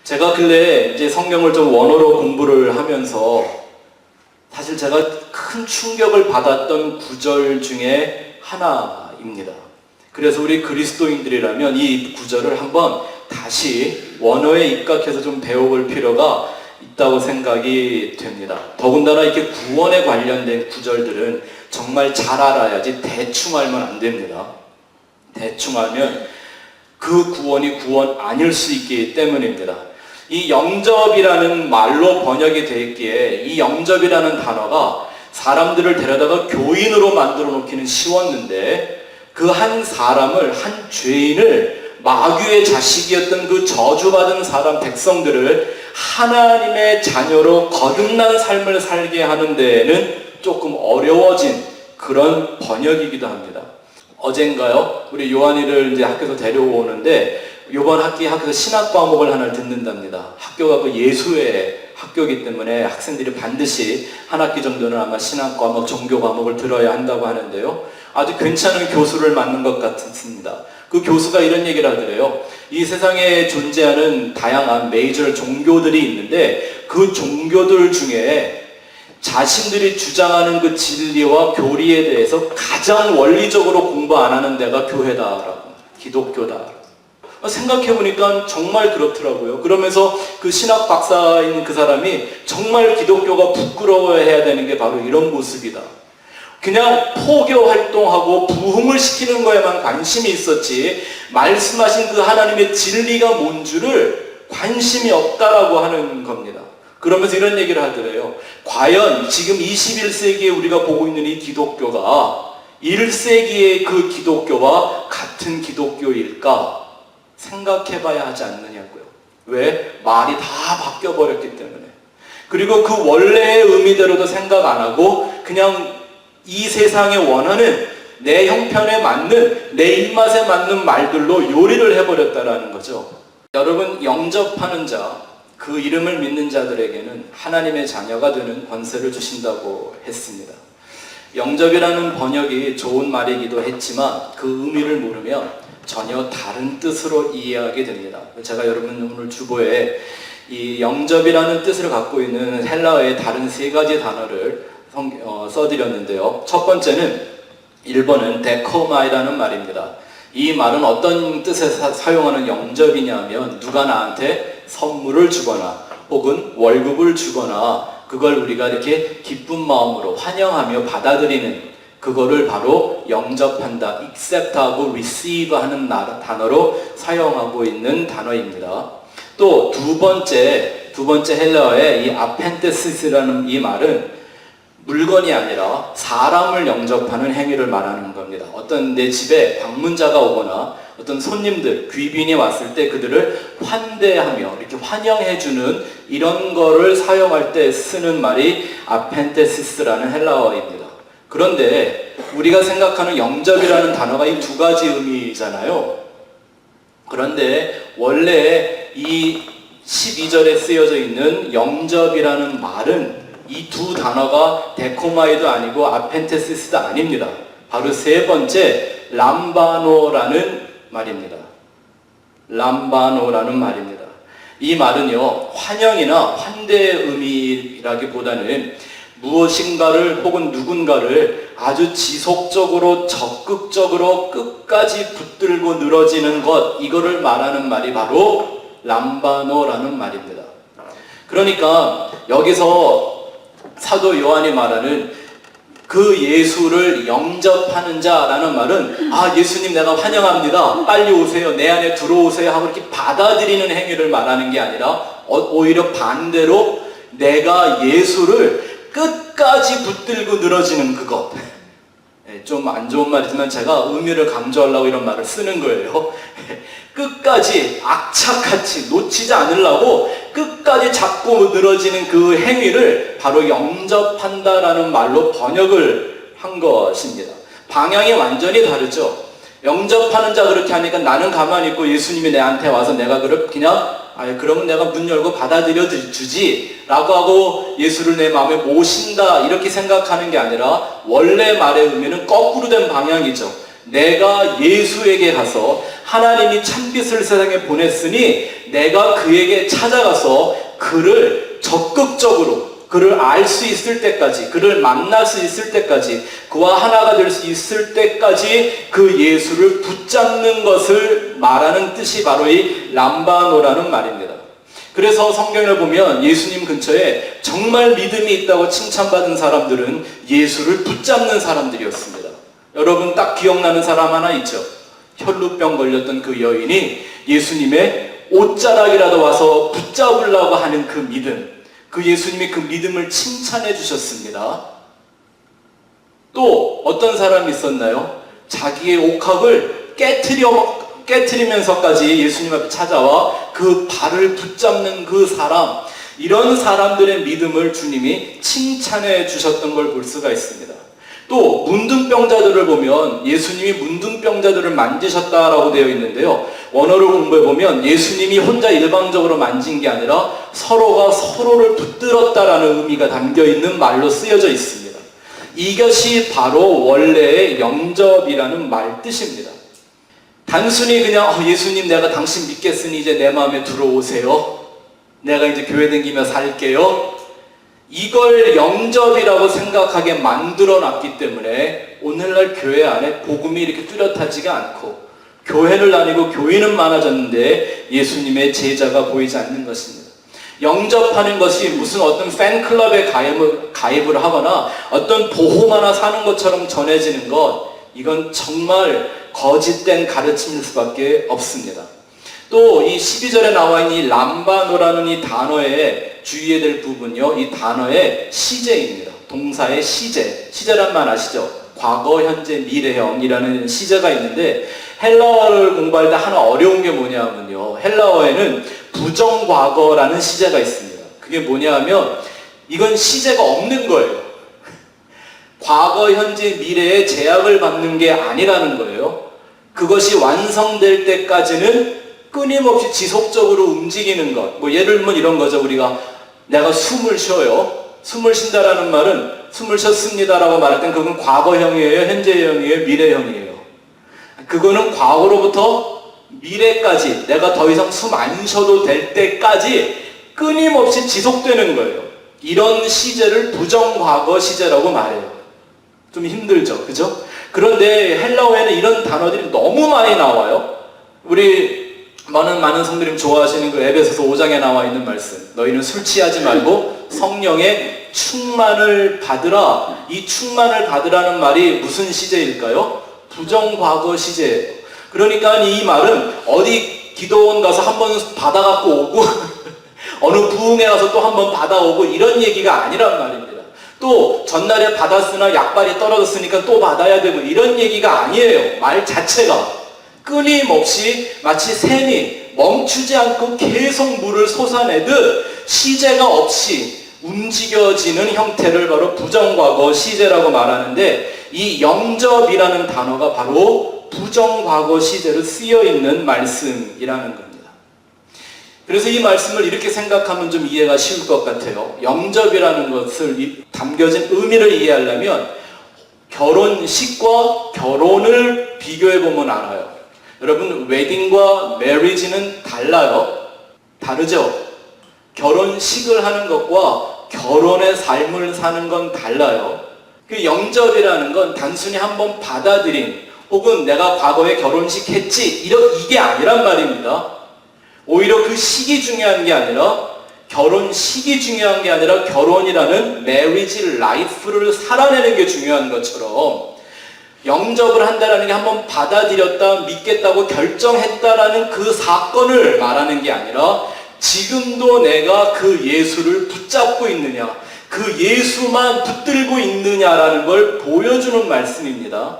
제가 근래 이제 성경을 좀 원어로 공부를 하면서 사실 제가 큰 충격을 받았던 구절 중에 하나입니다. 그래서 우리 그리스도인들이라면 이 구절을 한번 다시 원어에 입각해서 좀 배워볼 필요가 있다고 생각이 됩니다. 더군다나 이렇게 구원에 관련된 구절들은 정말 잘 알아야지 대충 알면 안 됩니다. 대충 알면 그 구원이 구원 아닐 수 있기 때문입니다. 이 영접이라는 말로 번역이 되어 있기에 이 영접이라는 단어가 사람들을 데려다가 교인으로 만들어 놓기는 쉬웠는데 그 한 사람을, 한 죄인을, 마귀의 자식이었던 그 저주받은 사람 백성들을 하나님의 자녀로 거듭난 삶을 살게 하는 데에는 조금 어려워진 그런 번역이기도 합니다. 어젠가요, 우리 요한이를 이제 학교에서 데려오는데 이번 학교에서 신학 과목을 하나 듣는답니다. 학교가 그 예수의 학교이기 때문에 학생들이 반드시 한 학기 정도는 아마 신학 과목, 종교 과목을 들어야 한다고 하는데요. 아주 괜찮은 교수를 만난 것 같습니다. 그 교수가 이런 얘기를 하더래요. 이 세상에 존재하는 다양한 메이저 종교들이 있는데 그 종교들 중에 자신들이 주장하는 그 진리와 교리에 대해서 가장 원리적으로 공부 안 하는 데가 교회다라고, 기독교다. 생각해보니까 정말 그렇더라고요. 그러면서 그 신학 박사인 그 사람이 정말 기독교가 부끄러워해야 되는 게 바로 이런 모습이다. 그냥 포교 활동하고 부흥을 시키는 거에만 관심이 있었지 말씀하신 그 하나님의 진리가 뭔 줄을 관심이 없다라고 하는 겁니다. 그러면서 이런 얘기를 하더래요. 과연 지금 21세기에 우리가 보고 있는 이 기독교가 1세기의 그 기독교와 같은 기독교일까 생각해봐야 하지 않느냐고요. 왜? 말이 다 바뀌어버렸기 때문에. 그리고 그 원래의 의미대로도 생각 안 하고 그냥 이 세상에 원하는 내 형편에 맞는 내 입맛에 맞는 말들로 요리를 해버렸다라는 거죠. 여러분, 영접하는 자, 그 이름을 믿는 자들에게는 하나님의 자녀가 되는 권세를 주신다고 했습니다. 영접이라는 번역이 좋은 말이기도 했지만 그 의미를 모르면 전혀 다른 뜻으로 이해하게 됩니다. 제가 여러분 오늘 주보에 이 영접이라는 뜻을 갖고 있는 헬라어의 다른 세 가지 단어를 써드렸는데요. 첫 번째는 1번은 데코마이라는 말입니다. 이 말은 어떤 뜻에 사용하는 영접이냐면 누가 나한테 선물을 주거나 혹은 월급을 주거나 그걸 우리가 이렇게 기쁜 마음으로 환영하며 받아들이는 그거를 바로 영접한다, accept하고 receive 하는 단어로 사용하고 있는 단어입니다. 또 두 번째 헬라어의 이 아펜테시스라는 이 말은 물건이 아니라 사람을 영접하는 행위를 말하는 겁니다. 어떤 내 집에 방문자가 오거나 어떤 손님들, 귀빈이 왔을 때 그들을 환대하며 이렇게 환영해주는 이런 거를 사용할 때 쓰는 말이 아펜테시스라는 헬라어입니다. 그런데 우리가 생각하는 영접이라는 단어가 이 두 가지 의미잖아요. 그런데 원래 이 12절에 쓰여져 있는 영접이라는 말은 이 두 단어가 데코마이도 아니고 아펜테시스도 아닙니다. 바로 세 번째 람바노라는 말입니다. 람바노라는 말입니다. 이 말은요, 환영이나 환대의 의미라기보다는 무엇인가를 혹은 누군가를 아주 지속적으로 적극적으로 끝까지 붙들고 늘어지는 것, 이거를 말하는 말이 바로 람바노라는 말입니다. 그러니까 여기서 사도 요한이 말하는 그 예수를 영접하는 자라는 말은 예수님 내가 환영합니다. 빨리 오세요. 내 안에 들어오세요. 하고 이렇게 받아들이는 행위를 말하는 게 아니라 오히려 반대로 내가 예수를 끝까지 붙들고 늘어지는 그것. 좀 안 좋은 말이지만 제가 의미를 강조하려고 이런 말을 쓰는 거예요. 끝까지 악착같이 놓치지 않으려고 끝까지 잡고 늘어지는 그 행위를 바로 영접한다라는 말로 번역을 한 것입니다. 방향이 완전히 다르죠. 영접하는 자 그렇게 하니까 나는 가만히 있고 예수님이 내한테 와서 내가 그냥 그러면 내가 문 열고 받아들여 주지 라고 하고 예수를 내 마음에 모신다 이렇게 생각하는 게 아니라 원래 말의 의미는 거꾸로 된 방향이죠. 내가 예수에게 가서 하나님이 참빛을 세상에 보냈으니 내가 그에게 찾아가서 그를 적극적으로 그를 알 수 있을 때까지, 그를 만날 수 있을 때까지, 그와 하나가 될 수 있을 때까지 그 예수를 붙잡는 것을 말하는 뜻이 바로 이 람바노라는 말입니다. 그래서 성경을 보면 예수님 근처에 정말 믿음이 있다고 칭찬받은 사람들은 예수를 붙잡는 사람들이었습니다. 여러분 딱 기억나는 사람 하나 있죠? 혈루병 걸렸던 그 여인이 예수님의 옷자락이라도 와서 붙잡으려고 하는 그 믿음, 그 예수님이 그 믿음을 칭찬해 주셨습니다. 또 어떤 사람이 있었나요? 자기의 옥합을 깨트리면서까지 예수님 앞에 찾아와 그 발을 붙잡는 그 사람, 이런 사람들의 믿음을 주님이 칭찬해 주셨던 걸 볼 수가 있습니다. 또 문둥병자들을 보면 예수님이 문둥병자들을 만지셨다라고 되어 있는데요, 원어를 공부해 보면 예수님이 혼자 일방적으로 만진 게 아니라 서로가 서로를 붙들었다라는 의미가 담겨 있는 말로 쓰여져 있습니다. 이것이 바로 원래의 영접이라는 말 뜻입니다. 단순히 그냥 예수님 내가 당신 믿겠으니 이제 내 마음에 들어오세요, 내가 이제 교회 다니며 살게요, 이걸 영접이라고 생각하게 만들어 놨기 때문에 오늘날 교회 안에 복음이 이렇게 뚜렷하지가 않고 교회를 다니고 교인은 많아졌는데 예수님의 제자가 보이지 않는 것입니다. 영접하는 것이 무슨 어떤 팬클럽에 가입을 하거나 어떤 보험 하나 사는 것처럼 전해지는 것, 이건 정말 거짓된 가르침일 수밖에 없습니다. 또 이 12절에 나와 있는 이 람바노라는 이 단어에 주의해야 될 부분요, 이 단어의 시제입니다. 동사의 시제. 시제란 말 아시죠? 과거, 현재, 미래형이라는 시제가 있는데 헬라어를 공부할 때 하나 어려운 게 뭐냐면요, 헬라어에는 부정과거라는 시제가 있습니다. 그게 뭐냐면 이건 시제가 없는 거예요. 과거, 현재, 미래에 제약을 받는 게 아니라는 거예요. 그것이 완성될 때까지는 끊임없이 지속적으로 움직이는 것. 뭐 예를 들면 이런 거죠. 우리가 내가 숨을 쉬어요. 숨을 쉰다라는 말은 숨을 쉬었습니다라고 말할 땐 그건 과거형이에요, 현재형이에요, 미래형이에요. 그거는 과거로부터 미래까지 내가 더 이상 숨 안 쉬어도 될 때까지 끊임없이 지속되는 거예요. 이런 시제를 부정과거 시제라고 말해요. 좀 힘들죠, 그죠? 그런데 헬라어에는 이런 단어들이 너무 많이 나와요. 우리 많은 성도님 좋아하시는 그 에베소서 5장에 나와 있는 말씀, 너희는 술 취하지 말고 성령의 충만을 받으라. 이 충만을 받으라는 말이 무슨 시제일까요? 부정과거 시제예요. 그러니까 이 말은 어디 기도원 가서 한번 받아갖고 오고 어느 부흥회 가서 또 한번 받아오고 이런 얘기가 아니란 말입니다. 또 전날에 받았으나 약발이 떨어졌으니까 또 받아야 되고 이런 얘기가 아니에요. 말 자체가 끊임없이 마치 샘이 멈추지 않고 계속 물을 솟아내듯 시제가 없이 움직여지는 형태를 바로 부정과거 시제라고 말하는데, 이 영접이라는 단어가 바로 부정과거 시제로 쓰여있는 말씀이라는 겁니다. 그래서 이 말씀을 이렇게 생각하면 좀 이해가 쉬울 것 같아요. 영접이라는 것을 담겨진 의미를 이해하려면 결혼식과 결혼을 비교해보면 알아요. 여러분, 웨딩과 메리지는 달라요. 다르죠? 결혼식을 하는 것과 결혼의 삶을 사는 건 달라요. 그 영접이라는 건 단순히 한번 받아들인, 혹은 내가 과거에 결혼식 했지, 이게 아니란 말입니다. 오히려 그 식이 중요한 게 아니라, 결혼식이 중요한 게 아니라 결혼이라는 메리지 라이프를 살아내는 게 중요한 것처럼, 영접을 한다라는 게 한번 받아들였다, 믿겠다고 결정했다라는 그 사건을 말하는 게 아니라 지금도 내가 그 예수를 붙잡고 있느냐, 그 예수만 붙들고 있느냐라는 걸 보여주는 말씀입니다.